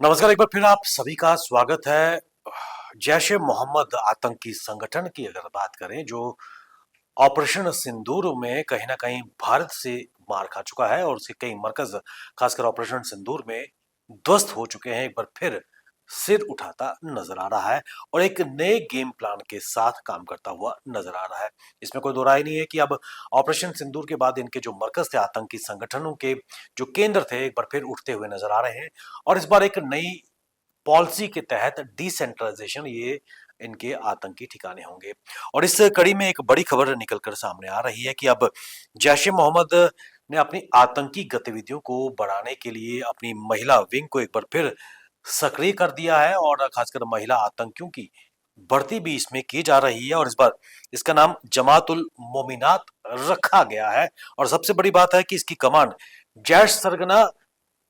नमस्कार, एक बार फिर आप सभी का स्वागत है। जैश ए मोहम्मद आतंकी संगठन की अगर बात करें, जो ऑपरेशन सिंदूर में कहीं न कहीं भारत से मार खा चुका है और उसके कई मरकज़ खासकर ऑपरेशन सिंदूर में ध्वस्त हो चुके हैं, एक बार फिर सिर उठाता नज़र आ रहा है और एक नए गेम प्लान के साथ काम करता हुआ नज़र आ रहा है। इसमें कोई दो राय नहीं है कि अब ऑपरेशन सिंदूर के बाद इनके जो मरकज़ थे, आतंकी संगठनों के जो केंद्र थे, एक बार फिर उठते हुए नज़र आ रहे हैं और इस बार एक नई पॉलिसी के तहत डिसेंट्रलाइजेशन ये इनके आतंकी ठिकाने होंगे। और इस कड़ी में एक बड़ी खबर निकलकर सामने आ रही है कि अब जैश ए मोहम्मद ने अपनी आतंकी गतिविधियों को बढ़ाने के लिए अपनी महिला विंग को एक बार फिर सक्रिय कर दिया है और खासकर महिला आतंकियों की भर्ती भी इसमें की जा रही है और इस बार इसका नाम जमातुल मोमिनात रखा गया है। और सबसे बड़ी बात है कि इसकी कमांड जैश सरगना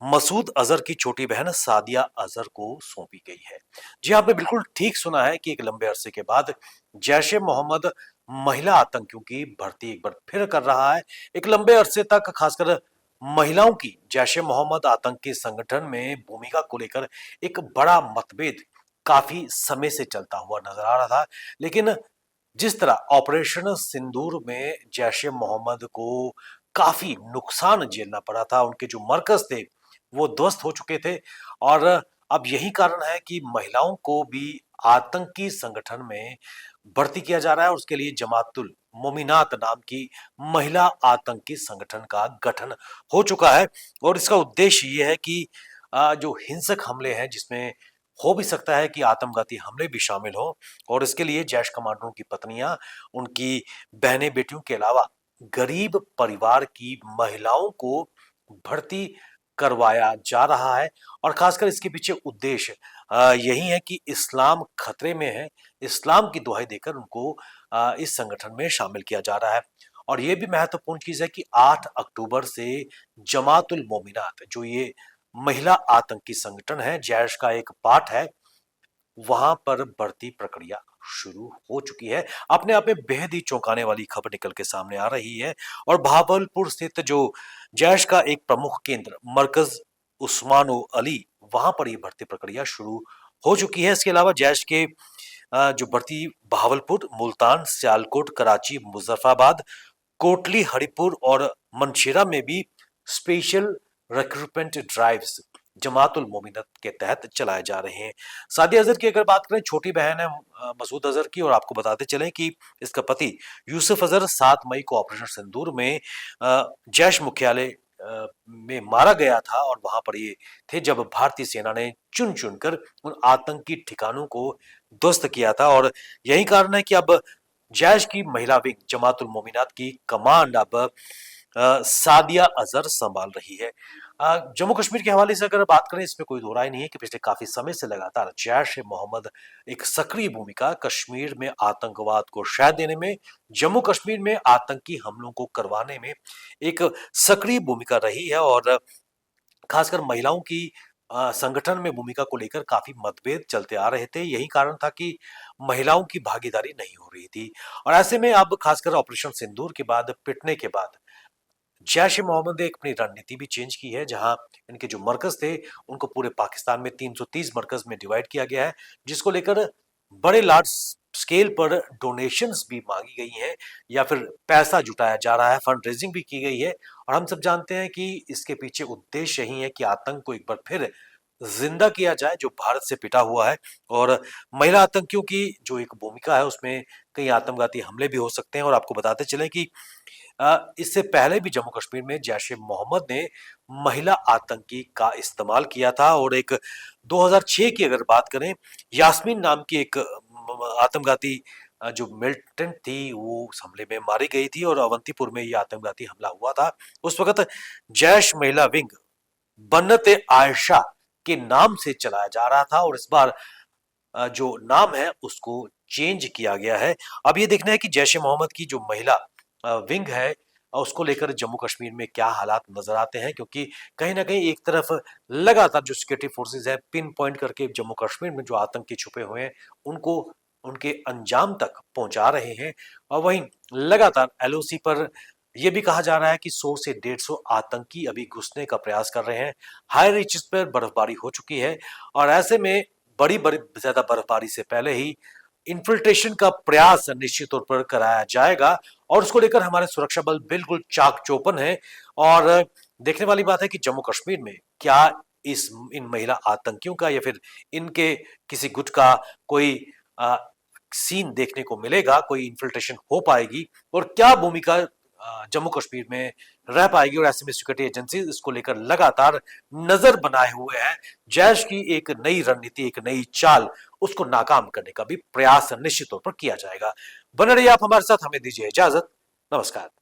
मसूद अजहर की छोटी बहन सादिया अजहर को सौंपी गई है। जी, आपने बिल्कुल ठीक सुना है कि एक लंबे अरसे के बाद जैश ए मोहम्मद महिला आतंकियों की भर्ती एक बार फिर कर रहा है। एक लंबे अरसे तक खासकर महिलाओं की जैश ए मोहम्मद आतंकी संगठन में भूमिका को लेकर एक बड़ा मतभेद काफी समय से चलता हुआ नजर आ रहा था। लेकिन जिस तरह ऑपरेशन सिंदूर में जैश ए मोहम्मद को काफी नुकसान झेलना पड़ा था, उनके जो मरकज थे वो ध्वस्त हो चुके थे और अब यही कारण है कि महिलाओं को भी आतंकी संगठन में भर्ती किया जा रहा है और उसके लिए जमातुल मोमिनात नाम की महिला आतंकी संगठन का गठन हो चुका है। और इसका उद्देश्य ये है कि जो हिंसक हमले हैं, जिसमें हो भी सकता है कि आत्मघाती हमले भी शामिल हों, और इसके लिए जैश कमांडरों की पत्नियां, उनकी बहनें बेटियों के अलावा गरीब परिवार की महिलाओं को भर्ती करवाया जा रहा है। और खासकर इसके पीछे उद्देश्य यही है कि इस्लाम खतरे में है, इस्लाम की दुहाई देकर उनको इस संगठन में शामिल किया जा रहा है। और ये भी महत्वपूर्ण चीज है कि 8 अक्टूबर से जमातुल मोमिनात, जो ये महिला आतंकी संगठन है, जैश का एक पार्ट है, वहां पर भर्ती प्रक्रिया शुरू हो चुकी है। अपने आप में बेहद ही चौंकाने वाली खबर निकल के सामने आ रही है। और भावलपुर स्थित जो जैश का एक प्रमुख केंद्र मरकज उस्मानो अली, वहां पर यह भर्ती प्रक्रिया शुरू हो चुकी है। इसके अलावा जैश के जो भर्ती भावलपुर, मुल्तान, सियालकोट, कराची, मुजफ्फराबाद, कोटली, हरिपुर और मनशेरा में भी स्पेशल रिक्रूटमेंट ड्राइव्स जमातुल मोमिनत के तहत चलाए जा रहे हैं। सादिया अजहर की अगर बात करें, छोटी बहन है मसूद अजहर की, और आपको बताते चलें कि इसका पति यूसुफ अजहर 7 मई को ऑपरेशन सिंदूर में जैश मुख्यालय में मारा गया था और वहां पर ये थे जब भारतीय सेना ने चुन चुनकर उन आतंकी ठिकानों को ध्वस्त किया था। और यही कारण है कि अब जैश की महिला विंग जमातुल मोमिनात की कमांड अब सादिया अजहर संभाल रही है। जम्मू कश्मीर के हवाले से अगर बात करें, इसमें कोई दो राय नहीं है कि पिछले काफी समय से लगातार जैश ए मोहम्मद एक सक्रिय भूमिका कश्मीर में आतंकवाद को शह देने में, जम्मू कश्मीर में आतंकी हमलों को करवाने में एक सक्रिय भूमिका रही है। और खासकर महिलाओं की संगठन में भूमिका को लेकर काफी मतभेद चलते आ रहे थे। यही कारण था कि महिलाओं की भागीदारी नहीं हो रही थी। और ऐसे में अब खासकर ऑपरेशन सिंदूर के बाद, पिटने के बाद, जैश ए मोहम्मद ने अपनी रणनीति भी चेंज की है, जहां इनके जो मरकज थे उनको पूरे पाकिस्तान में 330 मरकज में डिवाइड किया गया है, जिसको लेकर बड़े लार्ज स्केल पर डोनेशंस भी मांगी गई हैं या फिर पैसा जुटाया जा रहा है, फंड रेजिंग भी की गई है। और हम सब जानते हैं कि इसके पीछे उद्देश्य यही है कि आतंक को एक बार फिर जिंदा किया जाए, जो भारत से पिटा हुआ है। और महिला आतंकियों की जो एक भूमिका है, उसमें कई आत्मघाती हमले भी हो सकते हैं। और आपको बताते चले कि इससे पहले भी जम्मू कश्मीर में जैश ए मोहम्मद ने महिला आतंकी का इस्तेमाल किया था। और एक 2006 की अगर बात करें, यास्मीन नाम की एक आत्मघाती जो मिलिटेंट थी, वो उस हमले में मारी गई थी और अवंतीपुर में यह आत्मघाती हमला हुआ था। उस वक्त जैश महिला विंग बन्नत आयशा के नाम से चलाया जा रहा था और इस बार जो नाम है उसको चेंज किया गया है। अब ये देखना है कि जैश ए मोहम्मद की जो महिला विंग है, उसको लेकर जम्मू कश्मीर में क्या हालात नजर आते हैं, क्योंकि कहीं ना कहीं एक तरफ लगातार जो सिक्योरिटी फोर्सेस है, पिन पॉइंट करके जम्मू कश्मीर में जो आतंकी छुपे हुए हैं उनको उनके अंजाम तक पहुंचा रहे हैं, और वहीं लगातार एलओसी पर ये भी कहा जा रहा है कि 100 से 150 आतंकी अभी घुसने का प्रयास कर रहे हैं। हाई रीचेस पर बर्फबारी हो चुकी है और ऐसे में बड़ी बड़ी ज्यादा बर्फबारी से पहले ही इन्फिल्ट्रेशन का प्रयास निश्चित तौर पर कराया जाएगा और उसको लेकर हमारे सुरक्षा बल बिल्कुल चाक चौबंद है। और देखने वाली बात है कि जम्मू कश्मीर में क्या इस इन महिला आतंकियों का या फिर इनके किसी गुट का कोई सीन देखने को मिलेगा, कोई इन्फिल्ट्रेशन हो पाएगी और क्या भूमिका जम्मू कश्मीर में रह पाएगी। और ऐसे में सिक्योरिटी एजेंसी इसको लेकर लगातार नजर बनाए हुए हैं। जैश की एक नई रणनीति, एक नई चाल, उसको नाकाम करने का भी प्रयास निश्चित तौर पर किया जाएगा। बने रहिए आप हमारे साथ, हमें दीजिए इजाजत। नमस्कार।